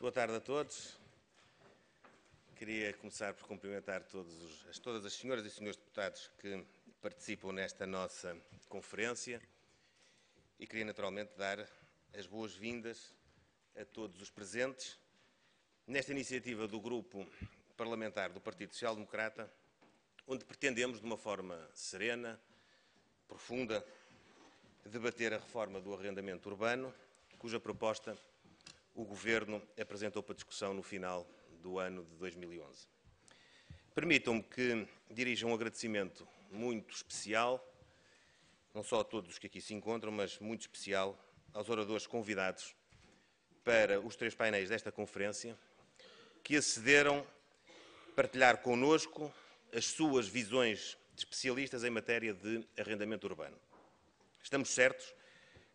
boa tarde a todos. Queria começar por cumprimentar todas as senhoras e senhores deputados que participam nesta nossa conferência e queria naturalmente dar as boas-vindas a todos os presentes nesta iniciativa do Grupo Parlamentar do Partido Social Democrata, onde pretendemos, de uma forma serena, profunda, debater a reforma do arrendamento urbano, cuja proposta o Governo apresentou para discussão no final do ano de 2011. Permitam-me que dirija um agradecimento muito especial, não só a todos os que aqui se encontram, mas muito especial aos oradores convidados para os 3 painéis desta conferência, que acederam a partilhar connosco as suas visões de especialistas em matéria de arrendamento urbano. Estamos certos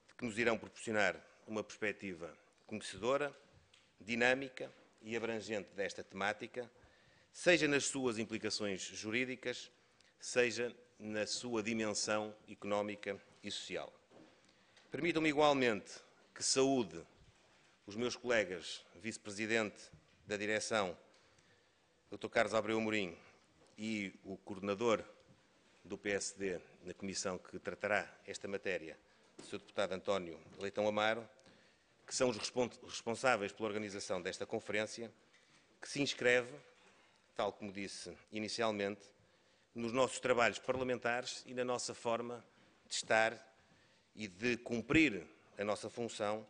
de que nos irão proporcionar uma perspectiva conhecedora, dinâmica e abrangente desta temática, seja nas suas implicações jurídicas, seja na sua dimensão económica e social. Permitam-me igualmente que saúde os meus colegas vice-presidente da direção, Dr. Carlos Abreu Amorim, e o coordenador do PSD na comissão que tratará esta matéria, o Sr. Deputado António Leitão Amaro, que são os responsáveis pela organização desta conferência, que se inscreve, tal como disse inicialmente, nos nossos trabalhos parlamentares e na nossa forma de estar e de cumprir a nossa função,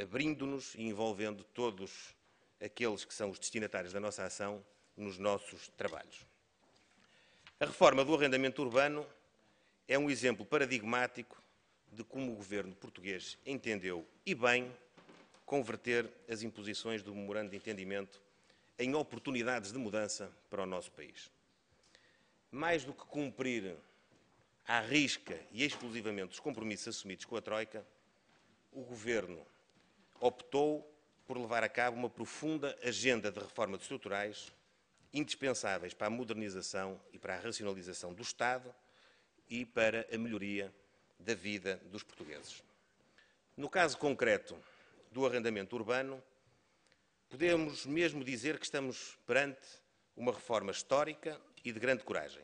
abrindo-nos e envolvendo todos aqueles que são os destinatários da nossa ação nos nossos trabalhos. A reforma do arrendamento urbano é um exemplo paradigmático de como o governo português entendeu, e bem, converter as imposições do memorando de entendimento em oportunidades de mudança para o nosso país. Mais do que cumprir à risca e exclusivamente os compromissos assumidos com a Troika, o governo optou por levar a cabo uma profunda agenda de reformas estruturais indispensáveis para a modernização e para a racionalização do Estado e para a melhoria da vida dos portugueses. No caso concreto do arrendamento urbano, podemos mesmo dizer que estamos perante uma reforma histórica e de grande coragem,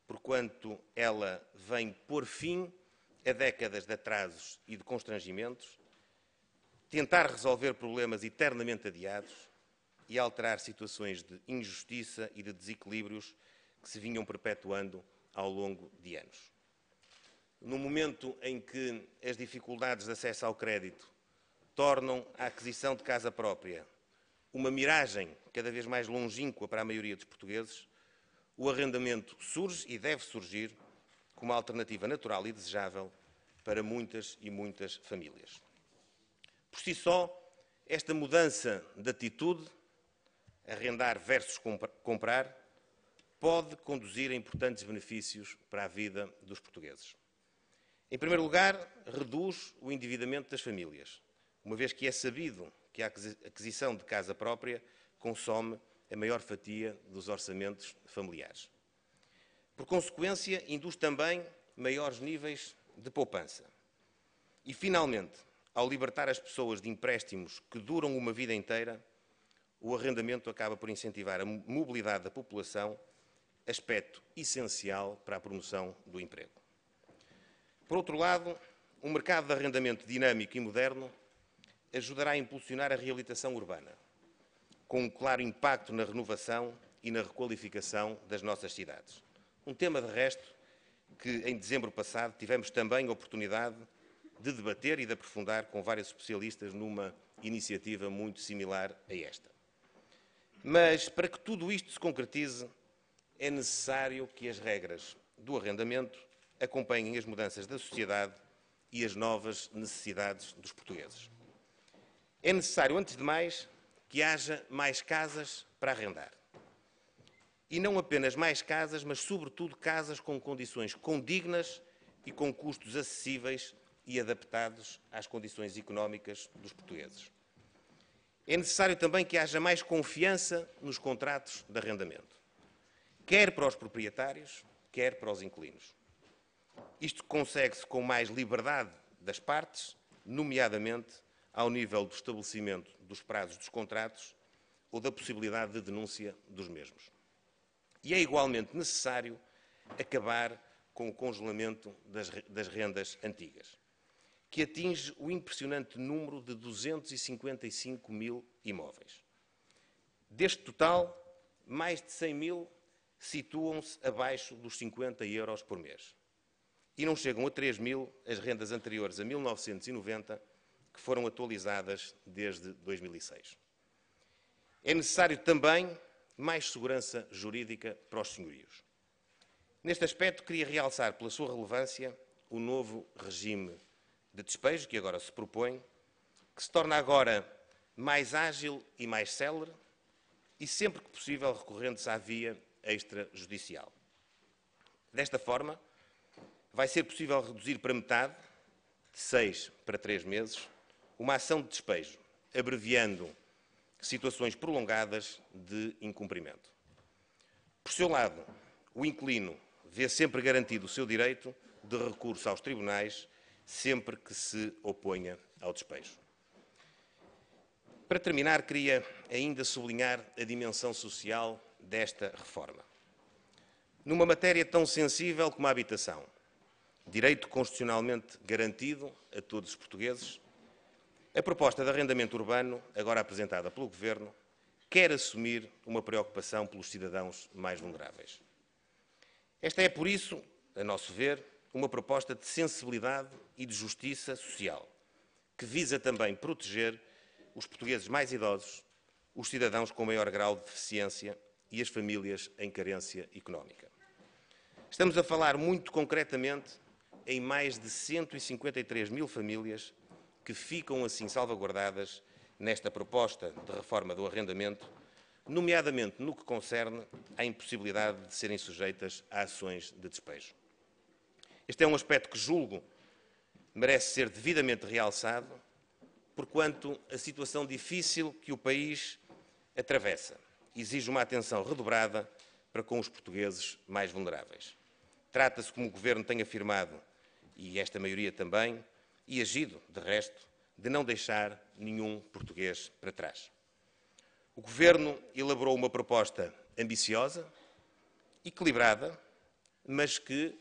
porquanto ela vem pôr fim a décadas de atrasos e de constrangimentos, tentar resolver problemas eternamente adiados e alterar situações de injustiça e de desequilíbrios que se vinham perpetuando ao longo de anos. No momento em que as dificuldades de acesso ao crédito tornam a aquisição de casa própria uma miragem cada vez mais longínqua para a maioria dos portugueses, o arrendamento surge e deve surgir como uma alternativa natural e desejável para muitas e muitas famílias. Por si só, esta mudança de atitude, arrendar versus comprar, pode conduzir a importantes benefícios para a vida dos portugueses. Em primeiro lugar, reduz o endividamento das famílias, uma vez que é sabido que a aquisição de casa própria consome a maior fatia dos orçamentos familiares. Por consequência, induz também maiores níveis de poupança. E, finalmente, ao libertar as pessoas de empréstimos que duram uma vida inteira, o arrendamento acaba por incentivar a mobilidade da população, aspecto essencial para a promoção do emprego. Por outro lado, um mercado de arrendamento dinâmico e moderno ajudará a impulsionar a reabilitação urbana, com um claro impacto na renovação e na requalificação das nossas cidades. Um tema, de resto, que em dezembro passado tivemos também a oportunidade de debater e de aprofundar com vários especialistas numa iniciativa muito similar a esta. Mas, para que tudo isto se concretize, é necessário que as regras do arrendamento acompanhem as mudanças da sociedade e as novas necessidades dos portugueses. É necessário, antes de mais, que haja mais casas para arrendar. E não apenas mais casas, mas, sobretudo, casas com condições condignas e com custos acessíveis e adaptados às condições económicas dos portugueses. É necessário também que haja mais confiança nos contratos de arrendamento, quer para os proprietários, quer para os inquilinos. Isto consegue-se com mais liberdade das partes, nomeadamente ao nível do estabelecimento dos prazos dos contratos ou da possibilidade de denúncia dos mesmos. E é igualmente necessário acabar com o congelamento das rendas antigas, que atinge o impressionante número de 255 mil imóveis. Deste total, mais de 100 mil situam-se abaixo dos 50 euros por mês. E não chegam a 3 mil as rendas anteriores a 1990, que foram atualizadas desde 2006. É necessário também mais segurança jurídica para os senhorios. Neste aspecto, queria realçar pela sua relevância o novo regime de despejo que agora se propõe, que se torna agora mais ágil e mais célere e, sempre que possível, recorrente-se à via extrajudicial. Desta forma, vai ser possível reduzir para metade, de 6 para 3 meses, uma ação de despejo, abreviando situações prolongadas de incumprimento. Por seu lado, o inquilino vê sempre garantido o seu direito de recurso aos tribunais sempre que se oponha ao despejo. Para terminar, queria ainda sublinhar a dimensão social desta reforma. Numa matéria tão sensível como a habitação, direito constitucionalmente garantido a todos os portugueses, a proposta de arrendamento urbano, agora apresentada pelo Governo, quer assumir uma preocupação pelos cidadãos mais vulneráveis. Esta é, por isso, a nosso ver, uma proposta de sensibilidade e de justiça social, que visa também proteger os portugueses mais idosos, os cidadãos com maior grau de deficiência e as famílias em carência económica. Estamos a falar muito concretamente em mais de 153 mil famílias que ficam assim salvaguardadas nesta proposta de reforma do arrendamento, nomeadamente no que concerne à impossibilidade de serem sujeitas a ações de despejo. Este é um aspecto que julgo merece ser devidamente realçado, porquanto a situação difícil que o país atravessa exige uma atenção redobrada para com os portugueses mais vulneráveis. Trata-se, como o Governo tem afirmado, e esta maioria também, e agido, de resto, de não deixar nenhum português para trás. O Governo elaborou uma proposta ambiciosa, equilibrada, mas que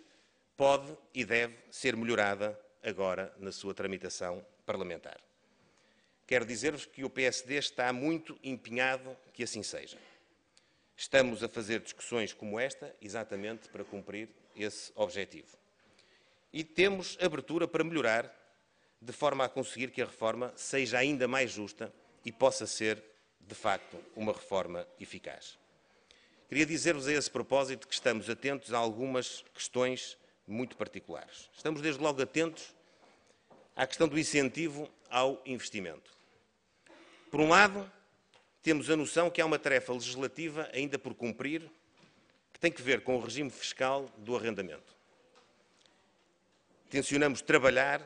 pode e deve ser melhorada agora na sua tramitação parlamentar. Quero dizer-vos que o PSD está muito empenhado que assim seja. Estamos a fazer discussões como esta exatamente para cumprir esse objetivo. E temos abertura para melhorar, de forma a conseguir que a reforma seja ainda mais justa e possa ser, de facto, uma reforma eficaz. Queria dizer-vos a esse propósito que estamos atentos a algumas questões muito particulares. Estamos desde logo atentos à questão do incentivo ao investimento. Por um lado, temos a noção que há uma tarefa legislativa ainda por cumprir, que tem que ver com o regime fiscal do arrendamento. Tencionamos trabalhar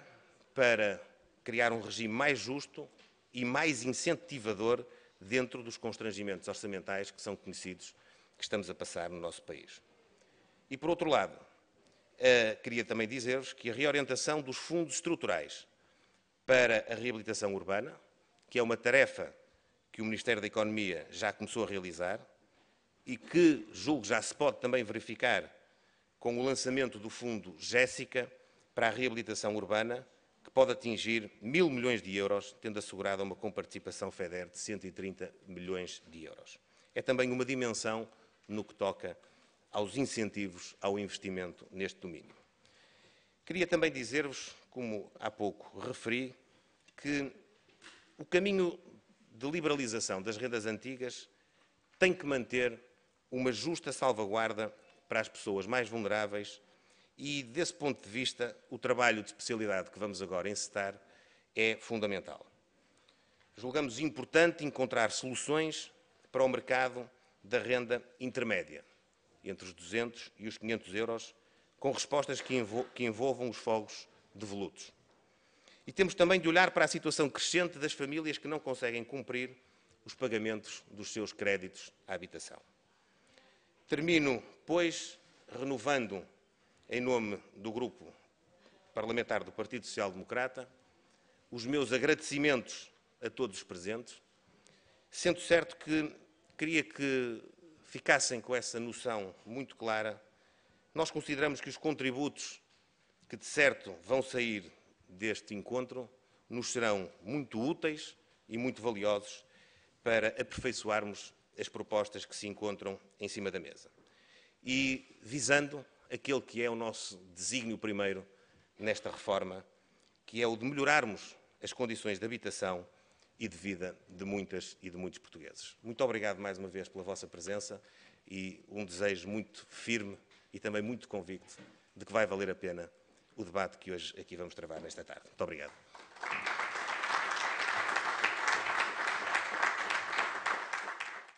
para criar um regime mais justo e mais incentivador dentro dos constrangimentos orçamentais que são conhecidos que estamos a passar no nosso país. E, por outro lado, queria também dizer-vos que a reorientação dos fundos estruturais para a reabilitação urbana, que é uma tarefa que o Ministério da Economia já começou a realizar e que, julgo, já se pode também verificar com o lançamento do fundo Jéssica para a reabilitação urbana, que pode atingir 1.000 milhões de euros, tendo assegurada uma comparticipação FEDER de 130 milhões de euros. É também uma dimensão no que toca aos incentivos ao investimento neste domínio. Queria também dizer-vos, como há pouco referi, que o caminho de liberalização das rendas antigas tem que manter uma justa salvaguarda para as pessoas mais vulneráveis e, desse ponto de vista, o trabalho de especialidade que vamos agora encetar é fundamental. Julgamos importante encontrar soluções para o mercado da renda intermédia, entre os 200 e os 500 euros, com respostas que envolvam os fogos devolutos. E temos também de olhar para a situação crescente das famílias que não conseguem cumprir os pagamentos dos seus créditos à habitação. Termino, pois, renovando, em nome do Grupo Parlamentar do Partido Social Democrata, os meus agradecimentos a todos os presentes, sendo certo que queria que ficassem com essa noção muito clara. Nós consideramos que os contributos que, de certo, vão sair deste encontro nos serão muito úteis e muito valiosos para aperfeiçoarmos as propostas que se encontram em cima da mesa. E visando aquele que é o nosso desígnio primeiro nesta reforma, que é o de melhorarmos as condições de habitação e de vida de muitas e de muitos portugueses. Muito obrigado mais uma vez pela vossa presença e um desejo muito firme e também muito convicto de que vai valer a pena o debate que hoje aqui vamos travar nesta tarde. Muito obrigado.